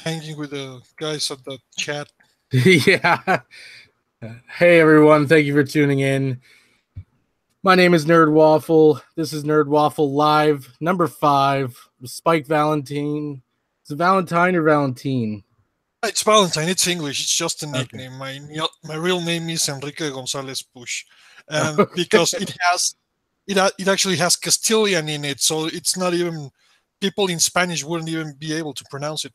hanging with the guys at the chat. Yeah. Hey everyone, thank you for tuning in. My name is Nerd Waffle. This is Nerd Waffle Live, number 5. Spike Valentine. Is it Valentine or Valentine? It's Valentine. It's English. It's just a Okay. nickname. My real name is Enrique Gonzalez Push, and Okay. because it actually has Castilian in it, so it's not even people in Spanish wouldn't even be able to pronounce it.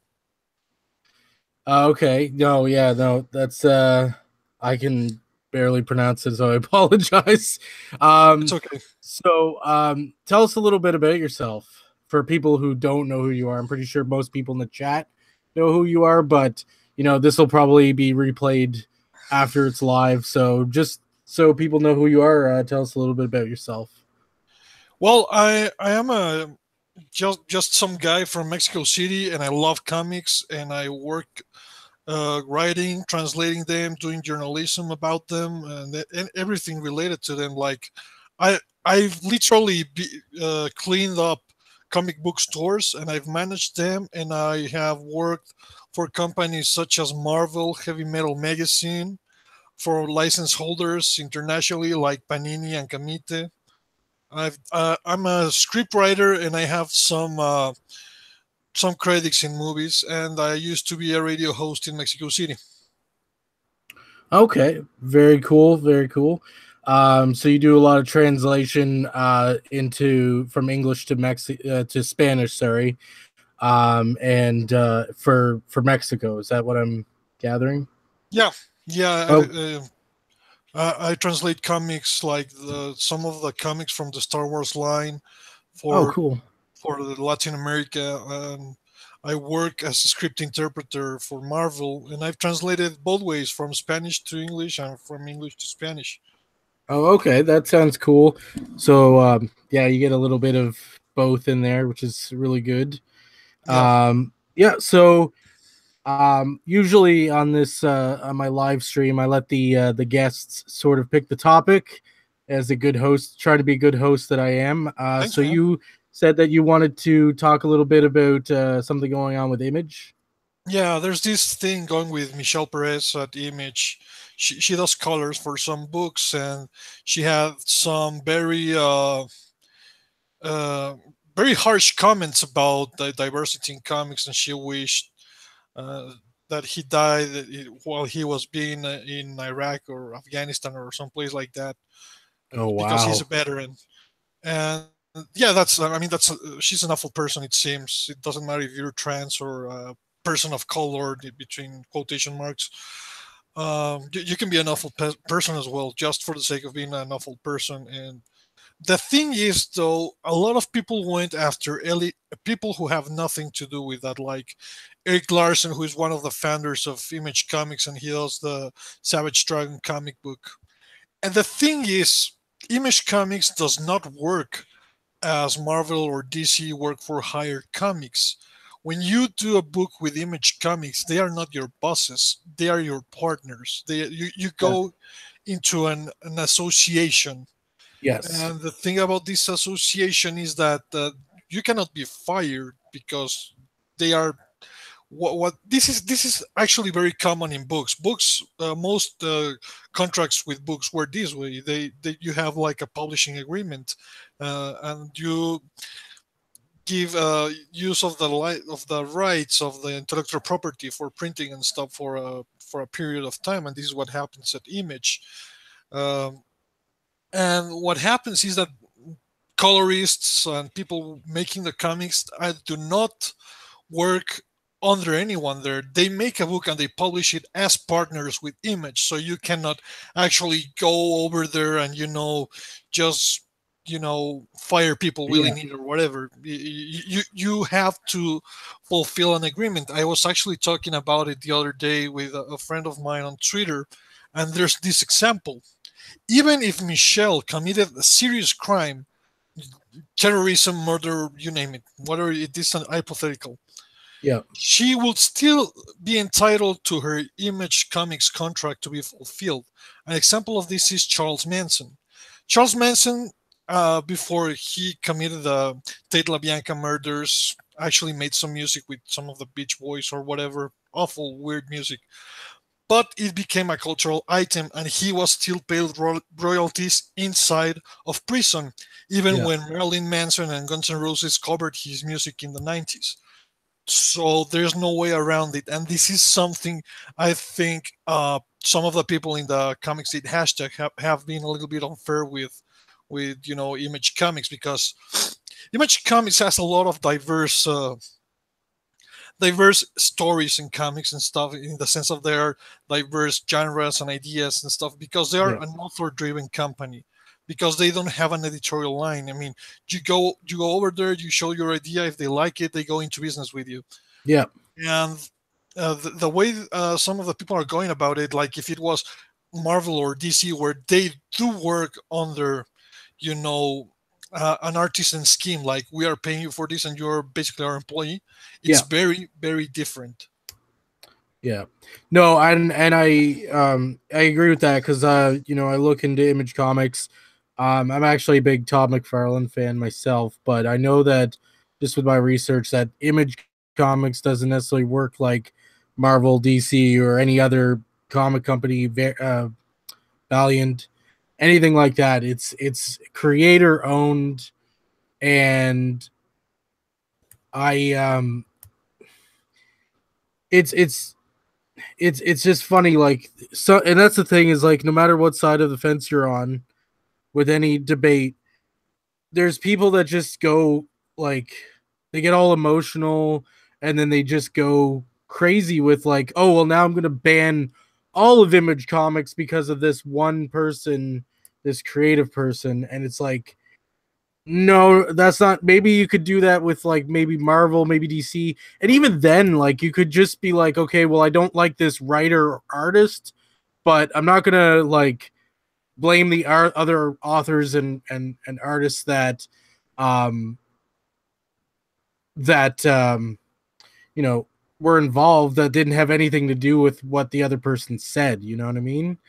Okay. No, yeah, no. That's I can barely pronounce it, so I apologize. It's Um okay. tell us a little bit about yourself for people who don't know who you are. I'm pretty sure most people in the chat know who you are, but this will probably be replayed after it's live. So just so people know who you are, tell us a little bit about yourself. Well, I am a just some guy from Mexico City, and I love comics, and I work writing, translating them, doing journalism about them, and everything related to them. Like, I've literally cleaned up comic book stores, and I've managed them, and I have worked for companies such as Marvel, Heavy Metal Magazine, for license holders internationally like Panini and Kamite. I'm a scriptwriter, and I have some credits in movies, and I used to be a radio host in Mexico City. Okay, very cool, very cool. So you do a lot of translation into from English to to Spanish, sorry, and for Mexico. Is that what I'm gathering? Yeah, yeah. Oh, I translate comics like some of the comics from the Star Wars line oh, for cool. the Latin America. I work as a script interpreter for Marvel, and I've translated both ways, from Spanish to English and from English to Spanish. Oh, okay, that sounds cool. So, yeah, you get a little bit of both in there, which is really good. Yeah, Yeah, so usually on this on my live stream, I let the guests sort of pick the topic as a good host. Try to be a good host that I am. thanks, So man. you said that you wanted to talk a little bit about something going on with Image. Yeah, there's this thing going with Michelle Perez at Image. She does colors for some books, and she had some uh, very harsh comments about the diversity in comics, and she wished uh, that he died while he was being in Iraq or Afghanistan or someplace like that, Oh because he's wow. a veteran. And yeah, she's an awful person. It seems it doesn't matter if you're trans or a person of color, between quotation marks. You can be an awful person as well, just for the sake of being an awful person. And the thing is, though, a lot of people went after people who have nothing to do with that, like Eric Larson, who is one of the founders of Image Comics, and he does the Savage Dragon comic book. And the thing is, Image Comics does not work as Marvel or DC work for hired comics. When you do a book with Image Comics, they are not your bosses; they are your partners. You Yeah. go into an association, Yes. and the thing about this association is that you cannot be fired because they are what this is actually very common in books. Most contracts with books work this way. They you have like a publishing agreement, and you give use of the rights of the intellectual property for printing and stuff for a period of time, and this is what happens at Image. Um, and what happens is that colorists and people making the comics do not work under anyone there. They make a book and they publish it as partners with Image, so you cannot actually go over there and just fire people willy Yeah. nilly or whatever. You have to fulfill an agreement. I was actually talking about it the other day with a friend of mine on Twitter, and there's this example. Even if Michelle committed a serious crime, terrorism, murder, you name it, whatever it is, an hypothetical, Yeah. she would still be entitled to her Image Comics contract to be fulfilled. An example of this is Charles Manson. Charles Manson, before he committed the Tate LaBianca murders, actually made some music with some of the Beach Boys or whatever, awful weird music. But it became a cultural item, and he was still paid royalties inside of prison, even Yeah. when Marilyn Manson and Guns N' Roses covered his music in the 90s. So there's no way around it, and this is something I think some of the people in the comics did hashtag have been a little bit unfair with Image Comics, because Image Comics has a lot of diverse stories in comics and stuff, in the sense of their diverse genres and ideas and stuff, because they are Yeah. an author driven company, because they don't have an editorial line. I mean, you go over there, you show your idea, if they like it, they go into business with you. Yeah. And the way some of the people are going about it, like if it was Marvel or DC, where they do work under, you know, an artisan scheme, like we are paying you for this and you're basically our employee, it's Yeah. very, very different. Yeah. No, and I agree with that because I look into Image Comics. I'm actually a big Todd McFarlane fan myself, but I know that just with my research that Image Comics doesn't necessarily work like Marvel, DC, or any other comic company, Valiant, anything like that. It's creator owned, and I it's it's it's just funny, like, so, and that's the thing, is like no matter what side of the fence you're on with any debate, there's people that just go, like, they get all emotional, and then they just go crazy with, like, oh well, now I'm gonna ban all of Image Comics because of this one person, this creative person. And it's like, no, that's not. Maybe you could do that with, like, maybe Marvel, maybe DC, and even then, like, you could just be like, okay, well, I don't like this writer or artist, but I'm not gonna, like, blame the other authors and artists um that you know were involved, that didn't have anything to do with what the other person said. You know what I mean?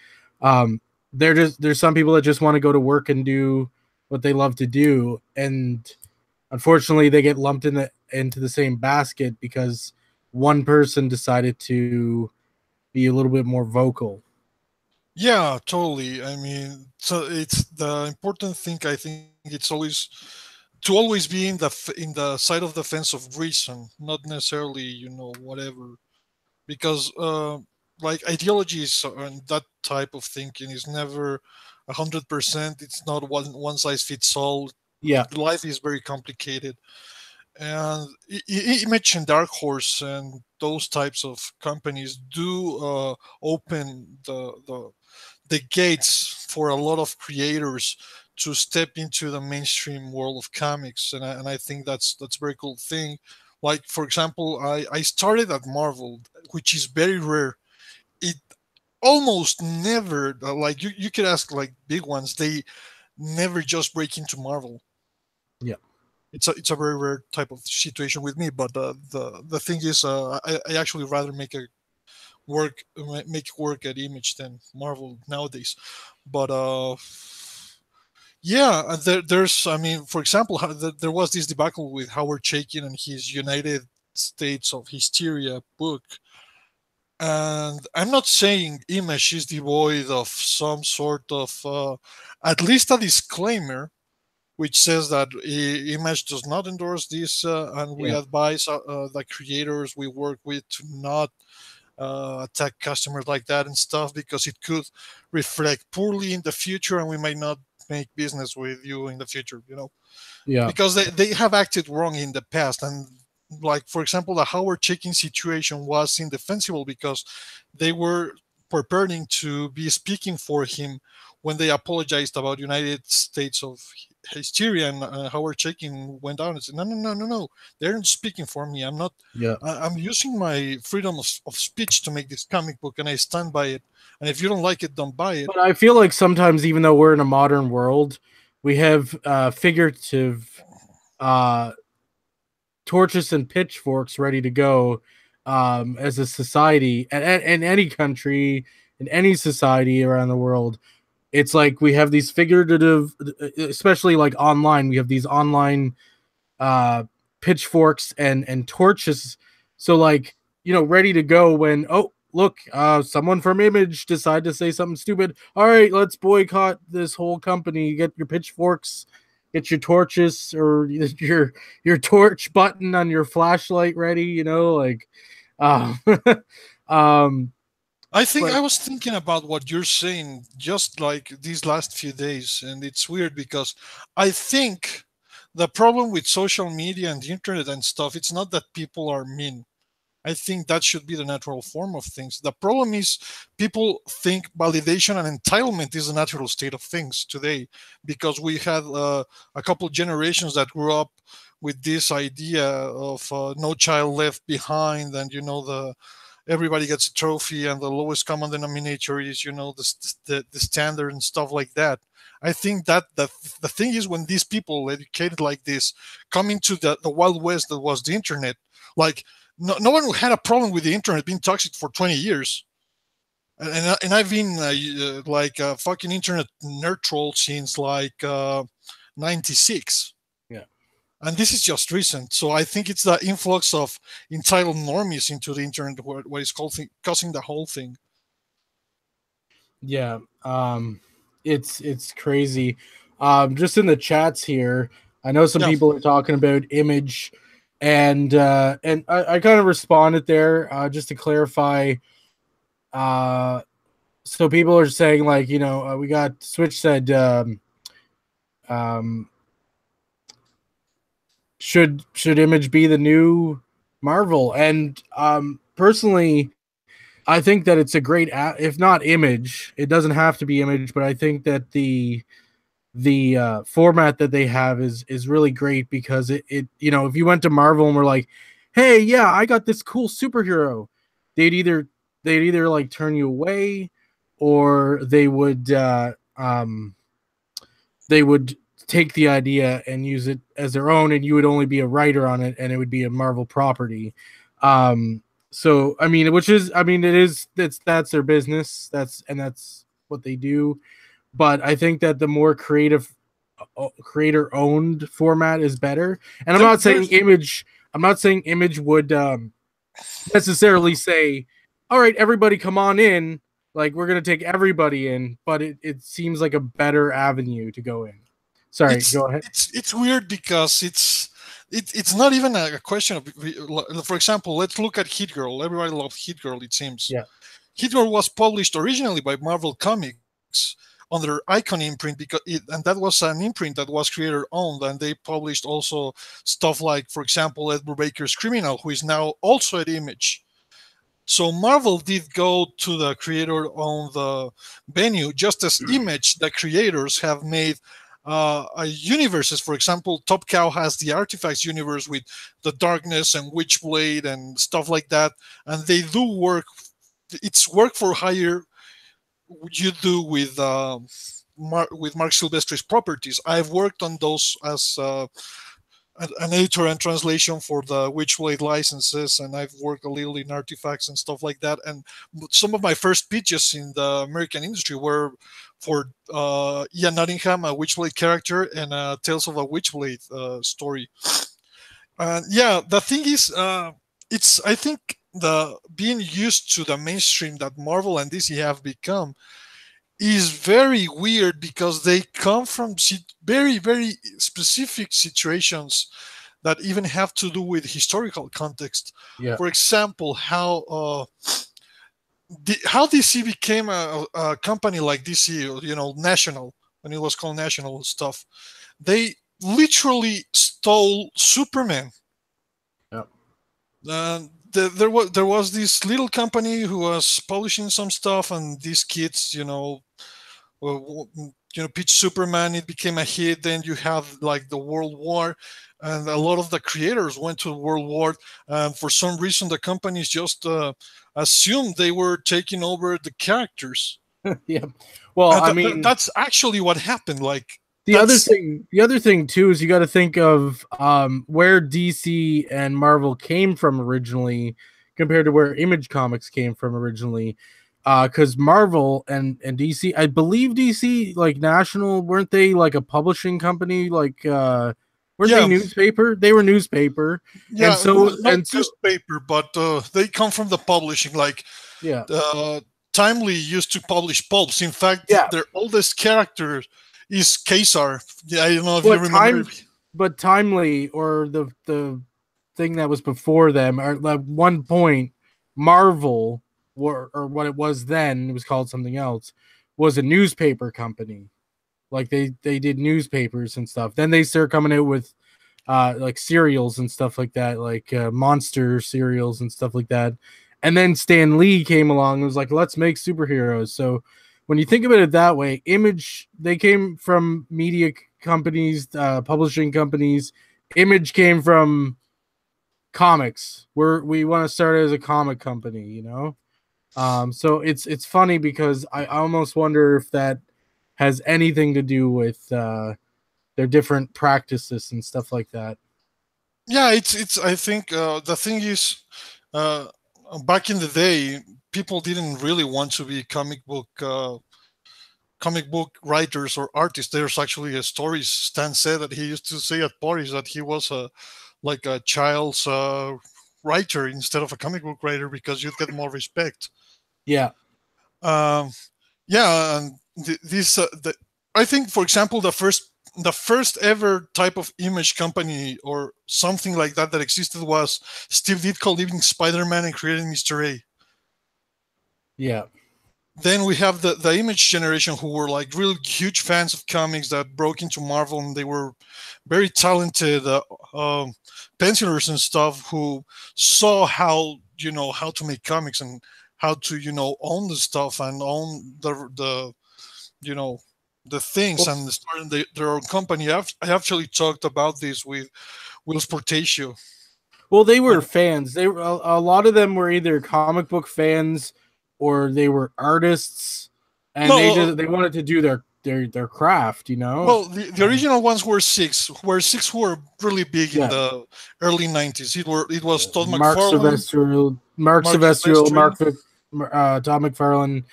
Um, there's some people that just want to go to work and do what they love to do, and unfortunately, they get lumped into the same basket because one person decided to be a little bit more vocal. Yeah, totally. I mean, so it's the important thing. I think it's always to always be in the side of the fence of reason, not necessarily whatever, because like ideologies and that type of thinking is never 100%. It's not one size fits all. Yeah, Life is very complicated, and you mentioned Dark Horse, and those types of companies do open the gates for a lot of creators to step into the mainstream world of comics, and I think that's a very cool thing. Like for example, I started at Marvel, which is very rare. It almost never, like you could ask like big ones, they never just break into Marvel. yeah, It's a very rare type of situation with me, but the thing is, I actually rather make work at Image than Marvel nowadays. But yeah, there's, I mean, for example, there was this debacle with Howard Chaykin and his United States of Hysteria book. And I'm not saying Image is devoid of some sort of, at least a disclaimer, which says that Image does not endorse this, and we yeah, advise the creators we work with to not attack customers like that and stuff, because it could reflect poorly in the future, and we might not make business with you in the future. yeah, Because they have acted wrong in the past. And like for example, the Howard Chicken situation was indefensible because they were preparing to be speaking for him when they apologized about United States of Hysteria, and Howard Chicken went down and said, no, no, no, no, no, they're not speaking for me. I'm not. yeah. I'm using my freedom of speech to make this comic book, and I stand by it. And if you don't like it, don't buy it. But I feel like sometimes, even though we're in a modern world, we have figurative uh, torches and pitchforks ready to go, as a society, and any country, in any society around the world. It's like we have these figurative, especially like online. We have these online pitchforks and torches, so like, ready to go when, oh look, someone from Image decide to say something stupid. All right, let's boycott this whole company. Get your pitchforks, get your torches, or your torch button on your flashlight ready. Like, um, um, I think but I was thinking about what you're saying just like these last few days, and it's weird because I think the problem with social media and the internet and stuff, it's not that people are mean. I think that should be the natural form of things. The problem is people think validation and entitlement is a natural state of things today because we had a couple of generations that grew up with this idea of no child left behind, and the everybody gets a trophy, and the lowest common denominator is the standard and stuff like that. I think that the thing is when these people educated like this come into the wild west that was the internet, like no one had a problem with the internet being toxic for 20 years. And I've been like a fucking internet nerd troll since like 96. yeah, And this is just recent. So I think it's the influx of entitled normies into the internet what is called causing the whole thing. yeah, it's crazy. Just in the chats here, I know some Yeah. people are talking about Image, and I kind of responded there, just to clarify. So people are saying, like, we got Switch said, um, should Image be the new Marvel? And personally, I think that it's a great, if not Image, it doesn't have to be Image, but I think that the format that they have is really great, because it if you went to Marvel and were like, hey, yeah, I got this cool superhero, they'd either like turn you away, or they would take the idea and use it as their own, and you would only be a writer on it, and it would be a Marvel property. So I mean, it is, that's their business, that's what they do. But I think that the more creator owned format is better. And There's I'm not saying Image would necessarily say, all right, everybody come on in, like, we're going to take everybody in, but it seems like a better avenue to go in. Sorry, it's go ahead. it's weird because it's not even a question of, for example, let's look at Hit Girl. Everybody loves Hit Girl, it seems. Yeah. Hit Girl was published originally by Marvel Comics under Icon imprint, and that was an imprint that was creator owned, and they published also stuff like, for example, Edward Baker's Criminal, who is now also at Image. So Marvel did go to the creator owned venue, just as Image, the creators have made universes. For example, Top Cow has the Artifacts universe with the Darkness and Witchblade and stuff like that, and they do work. It's work for hire you do with Mark Silvestri's properties. I've worked on those as an editor and translation for the Witchblade licenses, and I've worked a little in Artifacts and stuff like that. And some of my first pitches in the American industry were for Ian Nottingham, a Witchblade character, and Tales of a Witchblade story. Yeah, the thing is, it's, I think, the being used to the mainstream that Marvel and DC have become is very weird because they come from very, very specific situations that even have to do with historical context. Yeah. For example, how DC became a company like DC, National, when it was called National stuff. They literally stole Superman. Yeah. There was this little company who was publishing some stuff, and these kids, pitched Superman. It became a hit. Then you have like the World War, and a lot of the creators went to the World War. And for some reason, the companies just assumed they were taking over the characters. Yeah. Well, And I mean, that's actually what happened. Like the that's other thing too is you got to think of where DC and Marvel came from originally compared to where Image Comics came from originally. Because Marvel and DC, I believe DC, like National, weren't they like a publishing company? Like, weren't Weren't they Yeah, newspaper? They were newspaper, and yeah, so not and so newspaper, but they come from the publishing. Like yeah, uh, Timely used to publish pulps. In fact, yeah. their oldest character is Caesar. Yeah, I don't know if you But remember. timely or the thing that was before them, or at one point, Marvel or what it was then, it was called something else, was a newspaper company. Like they did newspapers and stuff. Then they start coming out with like cereals and stuff like that, like monster cereals and stuff like that. And then Stan Lee came along and was like, let's make superheroes. So when you think about it that way, Image, they came from media companies, publishing companies. Image came from comics. We want to start as a comic company, you know. So it's funny because I almost wonder if that has anything to do with their different practices and stuff like that. Yeah, it's. I think the thing is, uh, back in the day, people didn't really want to be comic book writers or artists. There's actually a story Stan said that he used to say at parties that he was a like a child's writer instead of a comic book writer because you'd get more respect. Yeah. Um, yeah, and this I think, for example, the first ever type of image company or something like that that existed was Steve Ditko leaving Spider-Man and creating Mr. A. Yeah. Then we have the image generation who were like really huge fans of comics that broke into Marvel, and they were very talented pencilers and stuff who saw how to make comics and how to own the stuff and own the you know the things Well, and starting their own company. I actually talked about this with Will Sportatio. well, they were And fans. They were a lot of them were either comic book fans or they were artists, and no, they wanted to do their craft. You know. well, the original ones were six who were really big in Yeah. the early 90s. It was Todd Mark McFarlane, Silvestro, Mark Silvestri, Tom McFarlane,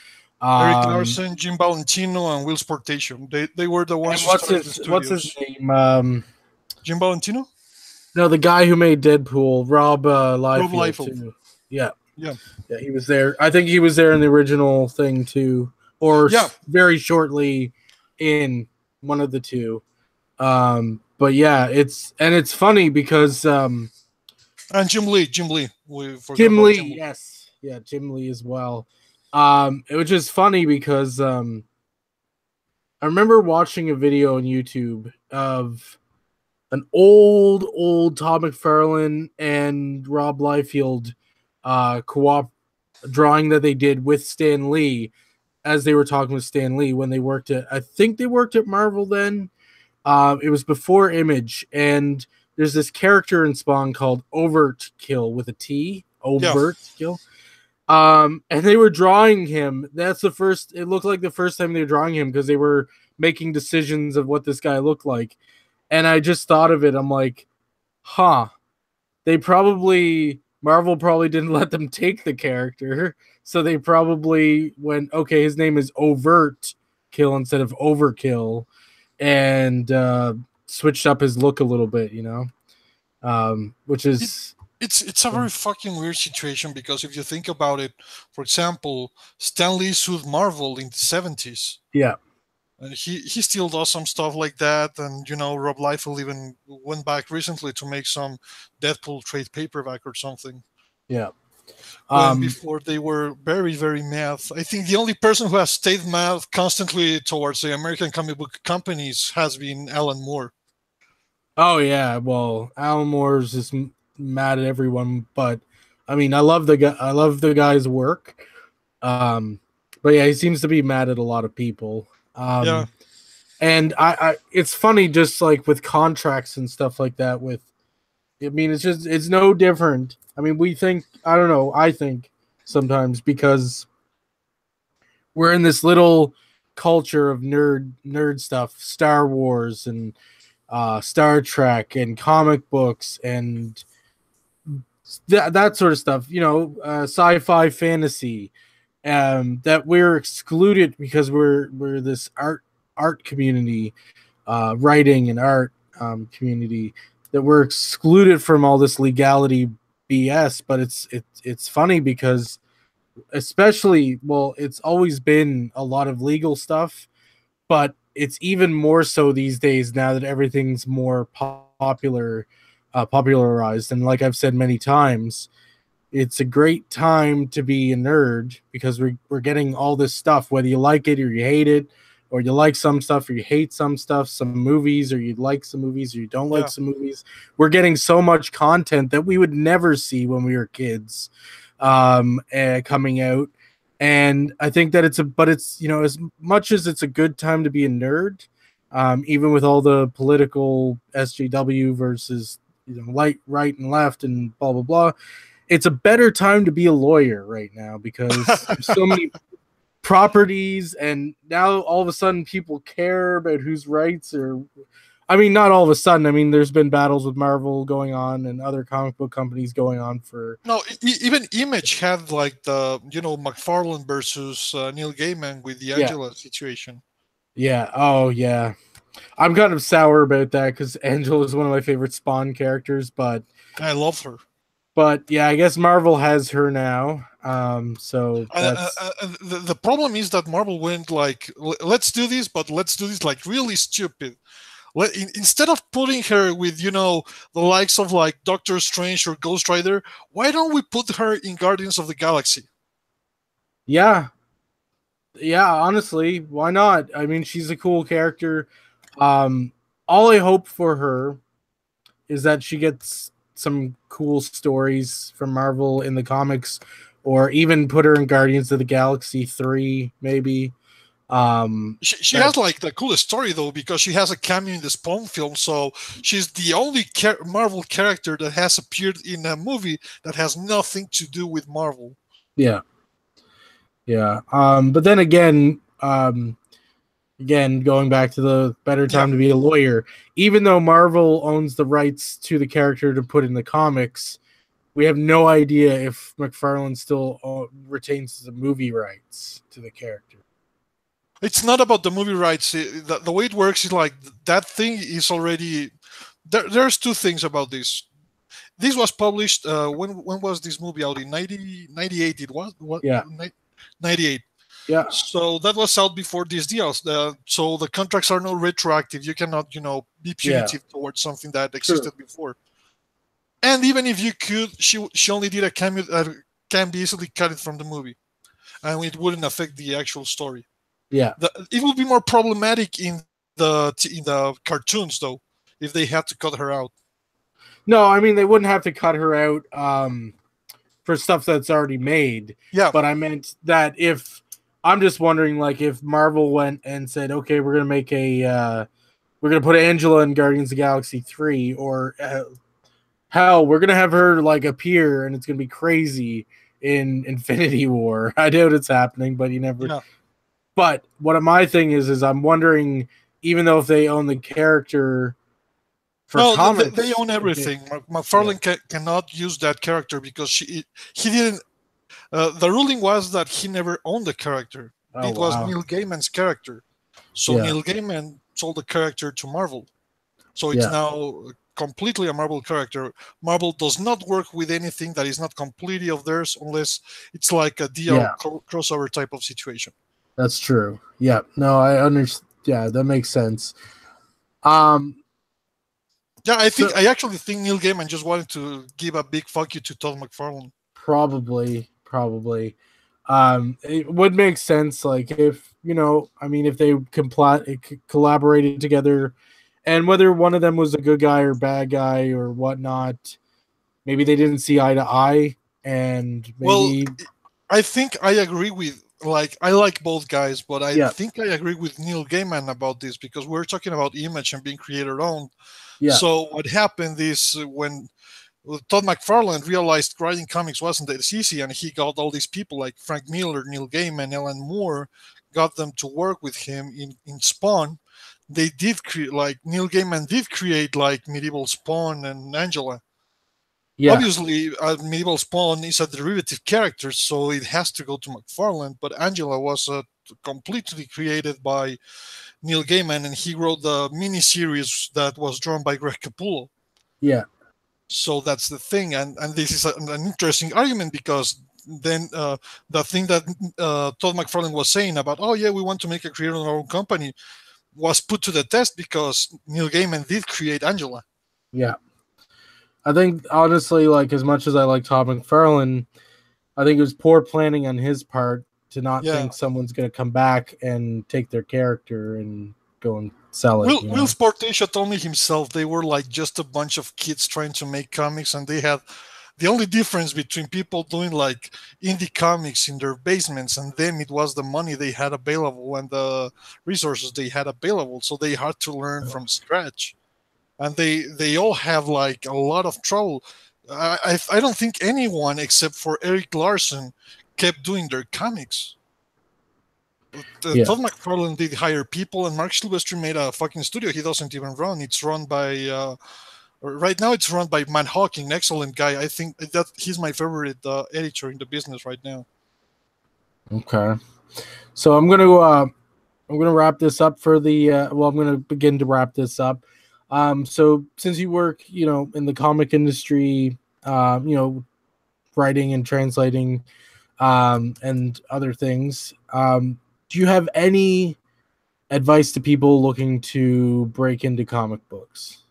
Eric um, Larson, Jim Valentino, and Will Sportation. They were the ones and who started the what's his studios. name? Jim Valentino, No, the guy who made Deadpool, Rob Rob Liefeld Liefeld. too. Yeah, Yeah, yeah, he was there. I think he was there in the original thing too, or yeah, very shortly in one of the two. But yeah, it's funny because and Jim Lee. We forgot Jim about Lee, Jim Lee. yes, yeah, Jim Lee as well. It was just funny because I remember watching a video on YouTube of an old Todd McFarlane and Rob Liefeld co-op drawing that they did with Stan Lee as they were talking with Stan Lee when they worked at, I think they worked at Marvel then. It was before Image, and there's this character in Spawn called Overt Kill with a T. Yeah, Overt Kill. And they were drawing him. That's the first. It looked like the first time they were drawing him because they were making decisions of what this guy looked like. And I just thought of it. I'm like, huh. They probably Marvel probably didn't let them take the character, so they probably went, okay, his name is Overt Kill instead of Overkill, and switched up his look a little bit, you know, which it, is it's a very fucking weird situation because if you think about it, for example, Stan Lee sued Marvel in the 70s. yeah, And he still does some stuff like that, and Rob Liefeld even went back recently to make some Deadpool trade paperback or something. yeah. When Um, before they were very very mad. I think the only person who has stayed mad constantly towards the American comic book companies has been Alan Moore. oh yeah, well, Alan Moore's just mad at everyone, but I mean, I love the guy. I love the guy's work. Um, but yeah, he seems to be mad at a lot of people. Yeah, And it's funny just like with contracts and stuff like that. I mean, it's no different. I mean, we think, I don't know, I think sometimes because we're in this little culture of nerd stuff, Star Wars and Star Trek and comic books and that sort of stuff, you know, sci-fi fantasy, that we're excluded because we're this art community, writing and art. community that we're excluded from all this legality BS. But it's funny because especially, well, it's always been a lot of legal stuff, but it's even more so these days now that everything's more popularized. And like I've said many times, it's a great time to be a nerd because we're getting all this stuff, whether you like it or you hate it, or you like some stuff or you hate some stuff, some movies, or you like some movies or you don't like Yeah. some movies. We're getting so much content that we would never see when we were kids, coming out. And I think that it's as much as it's a good time to be a nerd, even with all the political SJW versus right and left and blah blah blah, it's a better time to be a lawyer right now because there's so many properties, and now all of a sudden people care about whose rights are. I mean, not all of a sudden. I mean, there's been battles with Marvel going on and other comic book companies going on for. No, even Image had like the McFarlane versus Neil Gaiman with the Yeah, Angela situation. yeah, oh yeah. I'm kind of sour about that because Angela is one of my favorite Spawn characters, I love her. but yeah, I guess Marvel has her now. So that's The problem is that Marvel went like, let's do this, but let's do this like really stupid. Instead of putting her with the likes of like Doctor Strange or Ghost Rider, why don't we put her in Guardians of the Galaxy? yeah, yeah. Honestly, why not? I mean, she's a cool character. Um, all I hope for her is that she gets some cool stories from Marvel in the comics, or even put her in Guardians of the Galaxy 3, maybe. She That has like the coolest story though because she has a cameo in the Spawn film, so she's the only Marvel character that has appeared in a movie that has nothing to do with Marvel. yeah, yeah. But then again, going back to the better Yeah, time to be a lawyer, even though Marvel owns the rights to the character to put in the comics, we have no idea if McFarlane still retains the movie rights to the character. it's not about the movie rights. The way it works is like that thing is already there's two things about this. This was published when was this movie out in 98? It was what Yeah, 98. yeah, So that was out before these deals. So the contracts are not retroactive. You cannot be yeah. punitive towards something that True. existed before. And even if you could, she only did a cameo that can be easily cut it from the movie, and it wouldn't affect the actual story. Yeah. It would be more problematic in the cartoons though, if they had to cut her out. No, I mean they wouldn't have to cut her out for stuff that's already made. Yeah, But I meant that if I'm just wondering, like, if Marvel went and said, "Okay, we're gonna make we're gonna put Angela in Guardians of the Galaxy 3, or hell, we're gonna have her like appear, and it's gonna be crazy in Infinity War." I doubt it's happening, but you never. yeah. But what my thing is I'm wondering, even though if they own the character for No, they comics, own everything. yeah. McFarlane cannot use that character because he didn't. The ruling was that he never owned the character. Oh It was wow, Neil Gaiman's character. So yeah, Neil Gaiman sold the character to Marvel. So it's yeah, now completely a Marvel character. Marvel does not work with anything that is not completely of theirs unless it's like a yeah. DL crossover type of situation. That's true. Yeah, no, I understand. Yeah, that makes sense. Um, Yeah, so I actually think Neil Gaiman just wanted to give a big fuck you to Todd McFarlane. probably, it would make sense. Like if I mean, if they collaborated together, and whether one of them was a good guy or bad guy or whatnot, maybe they didn't see eye to eye, and Well, maybe I think I agree with I like both guys, but I yeah, think I agree with Neil Gaiman about this because we're talking about image and being creator owned. yeah, So what happened is when Todd McFarlane realized writing comics wasn't that easy, and he got all these people like Frank Miller, Neil Gaiman, Alan Moore, got them to work with him in Spawn. They did create like Neil Gaiman did create like Medieval Spawn and Angela. yeah, Obviously, Medieval Spawn is a derivative character, so it has to go to McFarlane. But Angela was a completely created by Neil Gaiman, and he wrote the miniseries that was drawn by Greg Capullo. Yeah. So that's the thing, and this is an interesting argument because then the thing that Todd McFarlane was saying about, oh yeah, we want to make a creator in our own company, was put to the test because Neil Gaiman did create Angela. Yeah. I think honestly, like as much as I like Todd McFarlane, I think it was poor planning on his part to not Yeah. think someone's going to come back and take their character and go and sell it. Will Sportatia told me himself they were like just a bunch of kids trying to make comics, and they had the only difference between people doing like indie comics in their basements and them, it was the money they had available and the resources they had available. So they had to learn from scratch, and they all have like a lot of trouble. I don't think anyone except for Eric Larson kept doing their comics. Yeah. Todd McFarlane did hire people, and Mark Silvestri made a fucking studio he doesn't even run. It's run by right now. It's run by Matt Hawking, an excellent guy. I think that he's my favorite editor in the business right now. Okay. So I'm gonna wrap this up for the I'm gonna begin to wrap this up. So since you work, in the comic industry, writing and translating, and other things, do you have any advice to people looking to break into comic books?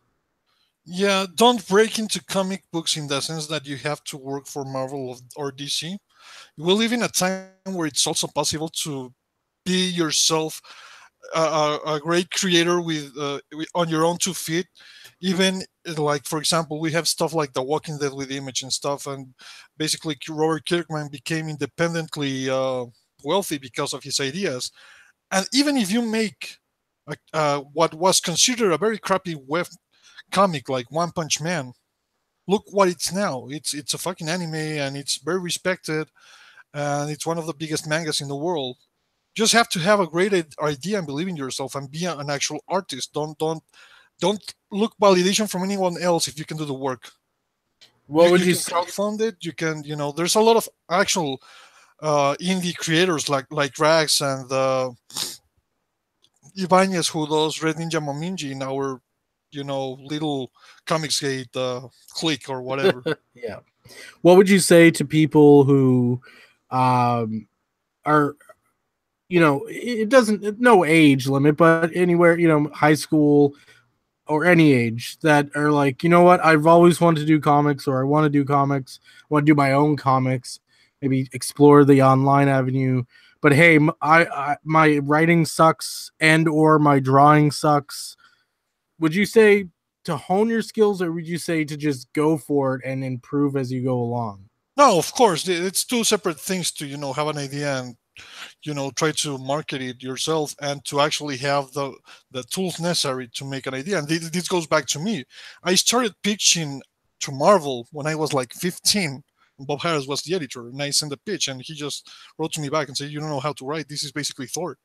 Yeah, don't break into comic books in the sense that you have to work for Marvel or DC. We live in a time where it's also possible to be yourself a great creator on your own 2 feet. Even like for example, we have stuff like The Walking Dead with Image and stuff, and basically Robert Kirkman became independently wealthy because of his ideas. And even if you make what was considered a very crappy web comic like One Punch Man, look what it's now. It's a fucking anime, and it's very respected, and it's one of the biggest mangas in the world. Just have to have a great idea and believe in yourself and be an actual artist. Don't look validation from anyone else if you can do the work. What would You you can say? crowdfund it. You can, there's a lot of actual indie creators like Rags and Ibanez, who does Red Ninja Mominji in our little Comicsgate clique or whatever. Yeah. What would you say to people who are, it doesn't, no age limit, but anywhere, high school or any age, that are like, you know what, I've always wanted to do comics, or I want to do comics, I want to do my own comics, maybe explore the online avenue, but hey, my writing sucks and or my drawing sucks. Would you say to hone your skills, or would you say to just go for it and improve as you go along? No, of course, it's two separate things to have an idea and try to market it yourself, and to actually have the tools necessary to make an idea. And this goes back to me. I started pitching to Marvel when I was like 15. Bob Harris was the editor, and I sent a pitch, and he just wrote to me back and said, "You don't know how to write. This is basically Thor."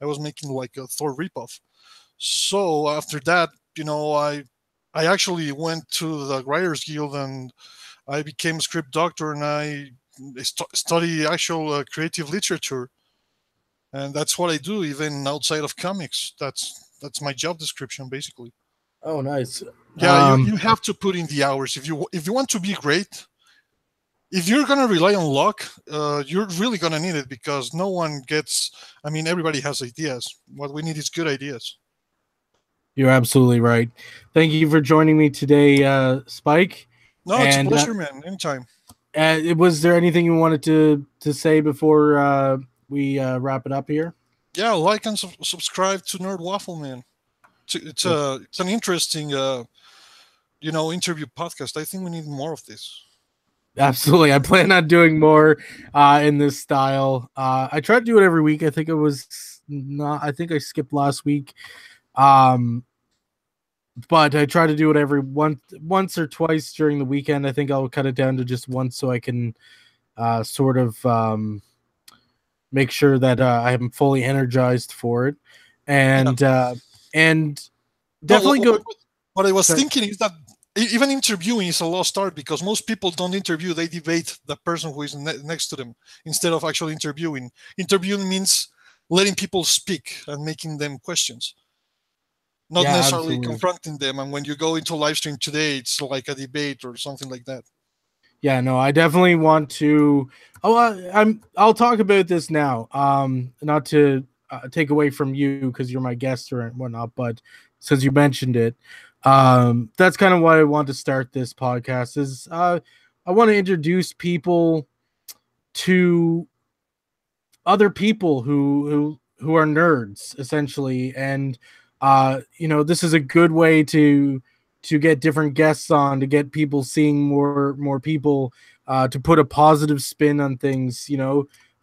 I was making like a Thor ripoff. So after that, I actually went to the Writers Guild, and I became a script doctor, and I study actual creative literature, and that's what I do even outside of comics. That's my job description basically. Oh, nice. Yeah, you have to put in the hours if you want to be great. If you're gonna rely on luck, you're really gonna need it, because no one gets. I mean, everybody has ideas. What we need is good ideas. You're absolutely right. Thank you for joining me today, Spike. No, it's a And pleasure, man. Anytime. was there anything you wanted to say before we wrap it up here? Yeah, like and subscribe to Nerd Waffle, man. It's an interesting interview podcast. I think we need more of this. Absolutely. I plan on doing more in this style. I try to do it every week. I think I think I skipped last week. But I try to do it every once or twice during the weekend. I think I'll cut it down to just once, so I can sort of make sure that I am fully energized for it. And and definitely No, go. what I was Sorry. thinking is that even interviewing is a lost art, because most people don't interview; they debate the person who is next to them instead of actually interviewing. Interviewing means letting people speak and making them questions, not Yeah, necessarily absolutely. confronting them. And when you go into live stream today, it's like a debate or something like that. Yeah, no, I definitely want to. Oh, I'll talk about this now. Not to take away from you because you're my guest or whatnot, but since you mentioned it, that's kind of why I want to start this podcast. Is I want to introduce people to other people who are nerds essentially, and this is a good way to get different guests on, to get people seeing more people, to put a positive spin on things.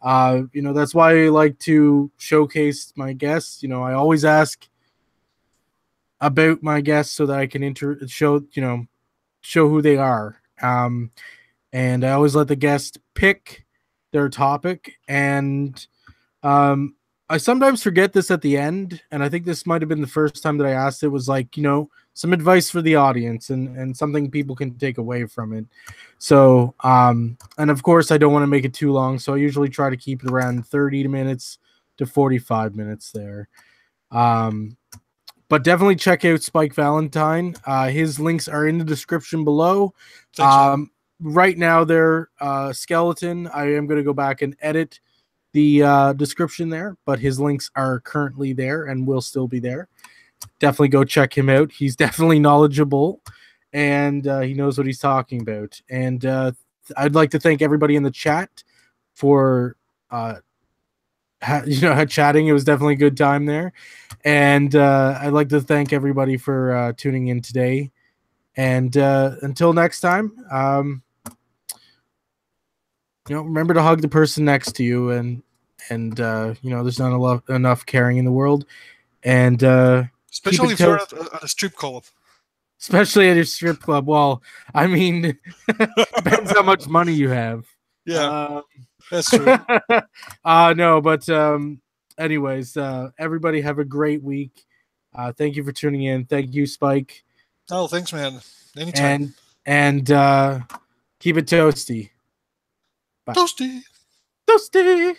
That's why I like to showcase my guests. I always ask about my guests so that I can show who they are. And I always let the guest pick their topic. And I sometimes forget this at the end, and I think this might have been the first time that I asked it, was like, some advice for the audience and something people can take away from it. So, and of course, I don't want to make it too long, so I usually try to keep it around 30 minutes to 45 minutes there. But definitely check out Spike Valentine. His links are in the description below. Thanks, man. Right now, they're skeleton. I am going to go back and edit the description there, but his links are currently there and will still be there. Definitely go check him out. He's definitely knowledgeable, and he knows what he's talking about. And I'd like to thank everybody in the chat for chatting. It was definitely a good time there. And I'd like to thank everybody for tuning in today. And until next time, remember to hug the person next to you, and there's not enough caring in the world, and Especially if you're at a strip club. Especially at your strip club. Well, I mean, depends how much money you have. Yeah, that's true. No, but anyways, everybody have a great week. Thank you for tuning in. Thank you, Spike. Oh, thanks, man. Anytime. And keep it toasty. Bye. Toasty. Toasty.